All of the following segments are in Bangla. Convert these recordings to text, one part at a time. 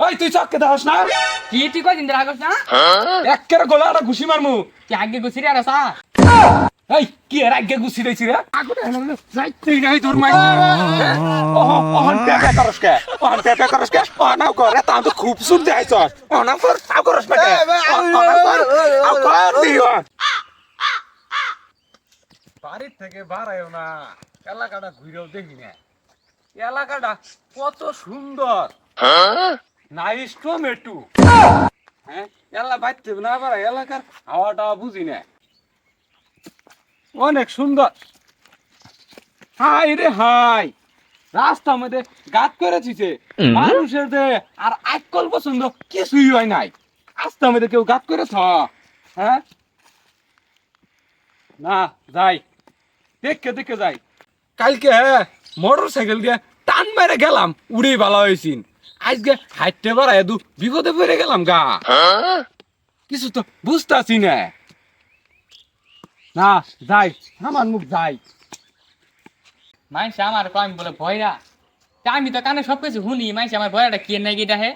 ওই তুই চক্কে দাস না কি তুই কই দিন রাগস না একের গলাটা ঘুষি মারমু কি আগে গুছিরি আর আসা এই কি এর আগে ঘুষি দিছি রে আগুনে হলো যাই তুই নাই তোর মাই ওহন পেপে করসকে ওহন পেপে করসকে ওনাও করে তা তো খুব সুর দেখাইছ ওনাও কর আও করস বেটা ওনাও কর আও কর দিও বাড়ি থেকে বাড়ায়ও না এলাকাটা ঘুরেও দেখি না এলাকাটা কত সুন্দর নাইস টমেটো হ্যাঁ এলা বাইতে না পারা এলাকার হাওয়াটা বুঝি না অনেক সুন্দর হাই রে হাই রাস্তার মধ্যে গাত করেছিছে মানুষের যে আর আজকাল পছন্দ কিছুই হয় নাই রাস্তার মধ্যে কেউ গাত করেছ হ্যাঁ না যাই দেখে দেখে যাই কালকে মোটর সাইকেল দিয়ে টান মেরে গেলাম উড়েই ভালো হয়েছি আজকে হাইটে বাড়ায় দু বিপদে পড়ে গেলাম গা কিছু তো বুঝতেছি না না যাই আমার মুখ যাই মাইসে আমার কয় বলে ভয়রা তা আমি তো কানে সবকিছু শুনি মাইসে আমার ভয়রাটা কি নাই গিটা হে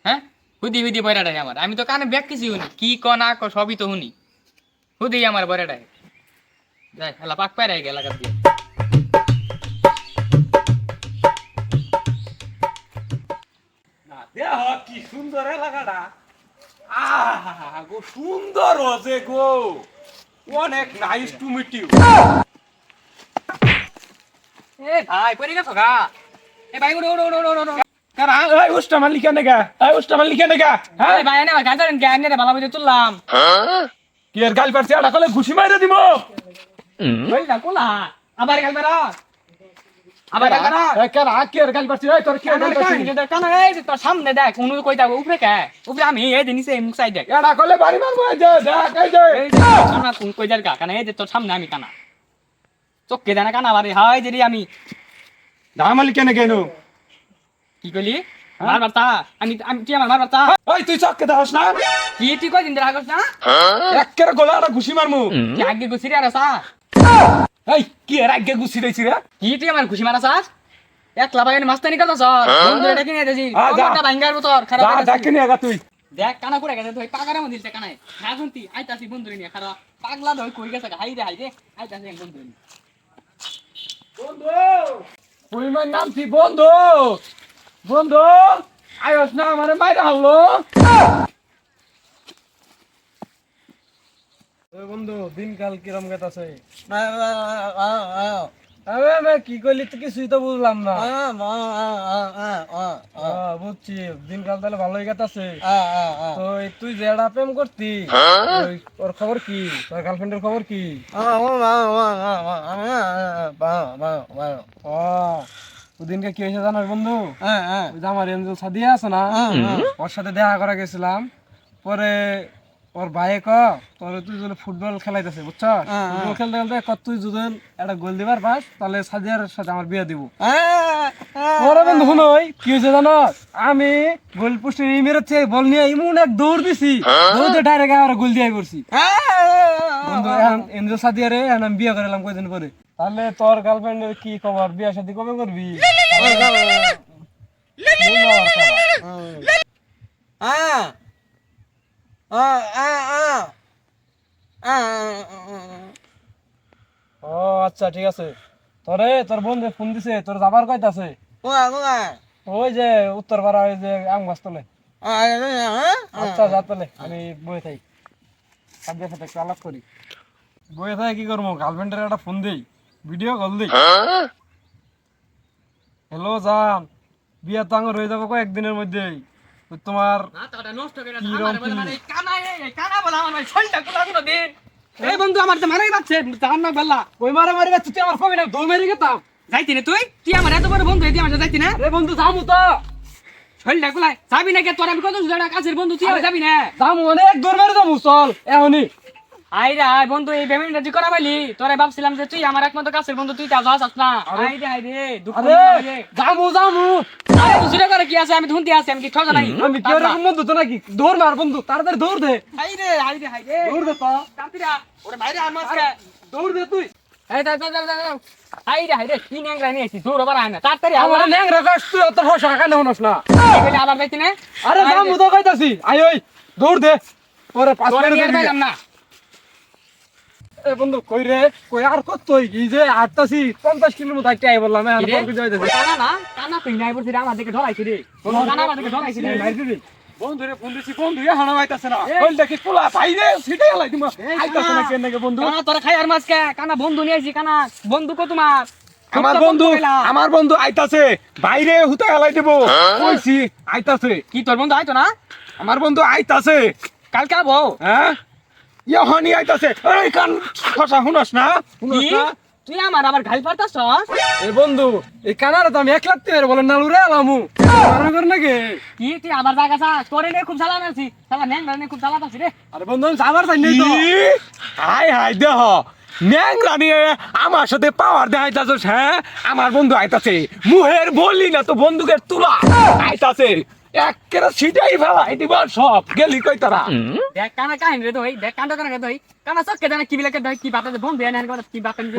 হ্যাঁ হুদি হুদি ভয়রাটা আমার আমি তো কানে ব্যাগ কিছু শুনি কি ক না ক সবই তো শুনি হুদি আমার ভয়রাটা যাই হেলা পাক পাই রাই গেলা দিয়ে না দেহ কি সুন্দর এলাকাটা আহা গো সুন্দর হচ্ছে গো অনেক nice to meet U A ভাই পড়ে গেছো গা এ ভাই উড়ো উড়ো উড়ো উড়ো কারা এই উস্টা মাল লিখে নেগা এই উস্টা মাল লিখে নেগা হ্যাঁ ভাই না গান ধরেন গান নিয়ে ভালো বুঝে তুললাম কি এর গাল পারছে আড়া কলে ঘুষি মাইরে দিব ওই না কোলা আবার গাল বেরা আবার গাল বেরা এই কারা কি এর গাল পারছে এই তোর কি গাল পারছে কানা এই যে তোর সামনে দেখ উনি কই যাবো উপরে কে উপরে আমি এই যে নিচে মুখ সাইড দেখ আড়া কলে বাড়ি মারবো এই যে দেখ এই যে এই যে সামনে কোন কই যার কানা এই যে তোর সামনে আমি কানা চোখকে দেনা কানা বাড়ি হাই যে আমি দামাল লিখে নে কেন কি কইলি মারবার তা আমি আমি কি আমার মারবার তা ওই তুই চক্কে দাস না কি তুই কই দিন রাগস না একের গলাটা ঘুষি মারমু কি আগে গুছিরি আর আসা এই কি এর আগে ঘুষি দিছি রে কি তুই আমার খুশি মারাছাস একলা ভাই মাস্তানি কথা বন্ধু এটা কিনে দেছি যা। কতটা ভাঙ্গার তোর খারাপ যা হয়ে গেছে। দেখে নি আগা তুই দেখ কানা করে গেছে তুই পাগারের মধ্যে দিছে কানায় না শুনতি আইতাছি বন্ধু নিয়ে খারাপ পাগলা ধই কই গেছে হাই রে আইতাছি বন্ধু নিয়ে বন্ধু তুই মার নাম কি বন্ধু বন্ধু আয়স না আমারে মাইরা হলো ওই বন্ধু দিনকাল কিরম গেতাছে আরে কি কইলি তুই কিছুই তো বুঝলাম না বুঝছি দিনকাল তাহলে ভালোই গেতাছে তো তুই যেটা প্রেম করতি ওর খবর কি তোর গার্লফ্রেন্ডের খবর কি ওদিনকে কি হয়েছে জানার বন্ধু ওই যে আমার এঞ্জেল সাদিয়া আছে না ওর সাথে দেখা করা গেছিলাম পরে ওর ভাই তোর তুই যদি ফুটবল খেলাইতেছে বুঝছ ফুটবল খেলতে খেলতে তুই যদি একটা গোল দিবার পাস তাহলে সাদিয়ার সাথে আমার বিয়ে দিব ওরা বন্ধু শুনোই কি হয়েছে জানো আমি গোল পোস্টে মেরেছে বল নিয়ে এমন এক দৌড় দিছি দৌড়ে ডাইরেক্ট আমার গোল দিয়ে পড়ছি বন্ধু এঞ্জেল সাদিয়ারে আমি বিয়ে করলাম কয়দিন পরে তাহলে তোর গার্লফ্রেন্ডের কি খবর বিয়ে শাদী কবে করবি ও আচ্ছা ঠিক আছে তোর বন্ধু ফোন দিছে তোর যাবার কয়তাছে ওই যে উত্তর পাড়া ওই যে আম গাছ তলে আচ্ছা যা তলে আমি বয়ে থাকি সাথে সাথে একটু আলাপ করি বয়ে থাকে কি করবো গার্লফ্রেন্ডের একটা ফোন দেই ভিডিও কল দেই হ্যালো জান বিয়া তো আঙুর হয়ে যাবো কয়েকদিনের মধ্যেই তোমার নষ্ট করে কানা কানা বলা আমার ছলটা কোলা কোন দিন এই বন্ধু আমার তো মারাই যাচ্ছে জান না বেলা ওই মারি যাচ্ছে তুই আমার কবি না দৌড় মেরে গেতাম যাইতি না তুই আমার এত বড় বন্ধু তুই আমার সাথে যাইতি না রে বন্ধু যামু তো ছলটা কোলা যাবি না কে তোর আমি কত সুদা কাছের বন্ধু তুই আমার যাবি না যামু অনেক দৌড় মেরে যাবো চল এখনই আই রে বন্ধু এই পেমেন্টটা তুই করা পাইলি তোরে ভাবছিলাম যে তুই আমার একমাত্র কাছের বন্ধু তুই তা যাস না আই রে দুঃখ আরে যামু আরে দুসরা করে কি আছে আমি তো শুনতে আছি আমি কি ঠকা নাই আমি কি এরকম বন্ধু তো নাকি দৌড় মার বন্ধু তাড়াতাড়ি দৌড় দে হাই রে দৌড় দে তো কান্তিরা ওরে বাইরে আমার কে দৌড় দে তুই এই দাও দাও দাও হাইরে কি ন্যাংরা নিয়ে এসেছি দৌড় বাড়া না তাড়াতাড়ি আমার ল্যাংরা গাছ তুই অত ফসা কানে হনস না। বলে আবার যাইতি না আরে দাম তো কইতাছি আই ওই দৌড় দে পরে 5 তোরে নিয়ে মিনিট পাইলাম না এ বন্ধু কই রে কই আর কত তুই কি যে আটতাছি 50 কিলোর মতো আইতে আই বললাম আর কিরে? পর কি যাইতাছি কানা তুই নাই বলছিস আমার দিকে ঢলাইছি রে কানা আমার দিকে ঢলাইছি রে বন্ধু রে ফোন দিছি বন্ধু এ হানা আইতাছে না কইল দেখি পোলা ভাই রে সিটে হালাই দিমা আইতাছে না কেন নাকি বন্ধু কানা তোরা খাই আর মাছ কে কানা বন্ধু নিয়ে আইছি কানা বন্ধু কো তোমার আমার বন্ধু আইতাছে বাইরে হুতা হালাই দেব কইছি আইতাছে কি তোর বন্ধু আইতো না আমার বন্ধু আইতাছে কালকে আবো হ্যাঁ ইহনি আইতাছে এই কান কথা শুনস না শুনস কি না তুই আমার আবার ঘাই পারতাছস এ বন্ধু এই কানারে তো আমি 1 লাখ টাকা বলেন না লুরে আলামু মারবে কর নাকি কি তুই আবার জায়গা চা তোরে নিয়ে খুব চালান আছি সালা ন্যাংরা নিয়ে খুব চালাত আছি রে আরে বন্ধু আমি সাবার চাই নাই তো হাই হাই দেহ ন্যাংরা নিয়ে আমার সাথে পাওয়ার দেখাইতাছস হ্যাঁ আমার বন্ধু আইতাছে মুহের বললি না তো বন্দুকের তুলা আইতাছে একেরা সিটাই ফেলাই দিবা সব গেলি কই তারা দেখ কানা কাহিনী রে দই দেখ কান্ড কানা দই কানা চক্কে জানা কি বিলাকে দই কি বাতা বন্ধু এনে করে কি বাতা নিয়ে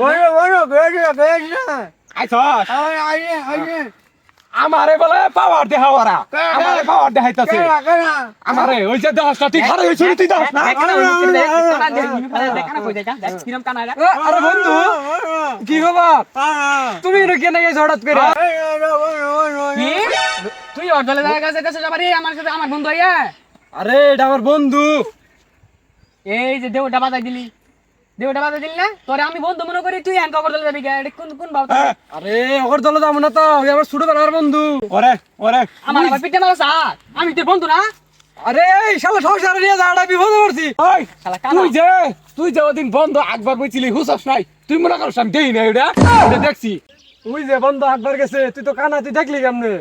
আইছস আমারে বলে পাওয়ার দেখাওয়ারা আমারে পাওয়ার দেখাইতাছে আমারে ওই যে দশটা তুই খারাপ হইছিস তুই দশ না আরে বন্ধু কি খবর তুমি এটা কেন গেছ হঠাৎ করে তুই অর্ধলে জায়গা যাইতেছ যাবারে আমার সাথে আমার বন্ধু আইয়া আরে এটা আমার বন্ধু এই যে দেউটা বাজাই দিলি না তোরে আমি বন্ধু মনে করি তুই এনকা অর্ধলে যাবি গা এটা কোন কোন বাবা আরে ওর দলে যাবো না তো ওই আমার ছোট বেলার বন্ধু ওরে ওরে আমার আবার পিঠে মারছ আমি তোর বন্ধু না আরে এই শালা সংসারে নিয়ে যাড়া বিপদে পড়ছি ওই শালা কানা তুই যে ওদিন বন্ধ একবার বইছিলি হুসস নাই তুই মনে করছ আমি দেই না এটা দেখছি তুই যে বন্ধ একবার গেছে তুই তো কানা তুই দেখলি কেমনে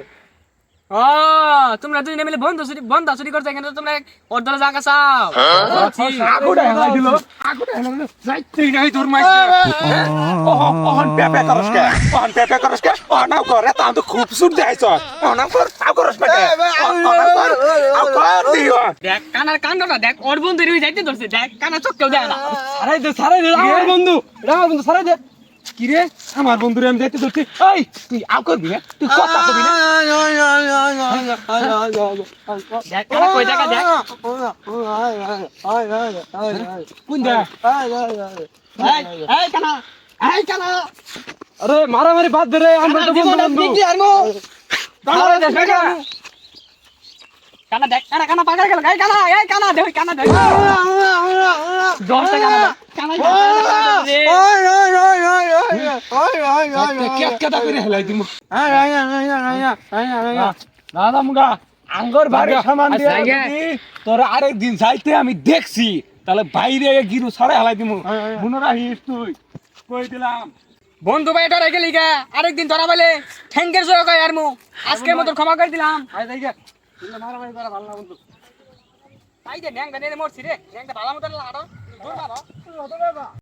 ও তোমরা দুইজনে মিলে বন্ধ চুরি করতে কেন তোমরা অর্ধলে জায়গা চাও আগুড়া হেলাই দিল যাইতেই নাই তোর মাইকে ওহন পেপে করস কে নাও করে তা তো খুব সুর দেখাইছ নাও কর আও করস না কে আও কর দিও দেখ কানার কাণ্ডটা দেখ ওর বন্ধু রই যাইতে ধরছে দেখ কানা চোখকেও দেয় না সারাই দে আমার বন্ধু সারাই দে কি রে আমার বন্ধুরে আমি যাইতে ধরছি এই তুই আও করবি না তুই কথা কবি না দেখ কানা কই জায়গা দেখ কোন দে এই কানা আরে মারামারি বাদ দে রে আমরা তো বন্ধু কানা দেখ কানা পাগল গেল এই কানা দেখ 10 টাকা কানা কেটা করে হেলাই দিমু দাদা মুগা আঙ্গর বাড়ি সামান দিয়ে যদি তোর আরেক দিন যাইতে আমি দেখছি তাহলে বাইরে গিরু ছড়ে হেলাই দিমু বুনরা হিস তুই কই দিলাম বন্ধু ভাই ডরে গেলি গা আরেকদিন ধরা বলে ঠ্যাঙ্কের জোর কয় আর মু আজকের মতো ক্ষমা করে দিলাম আই যাই গে মারামারি করা ভালো না বন্ধু তাই যে ন্যাংটা নিয়ে মরছি রে ন্যাংটা ভালো মতো লাড়ো দূর বাবা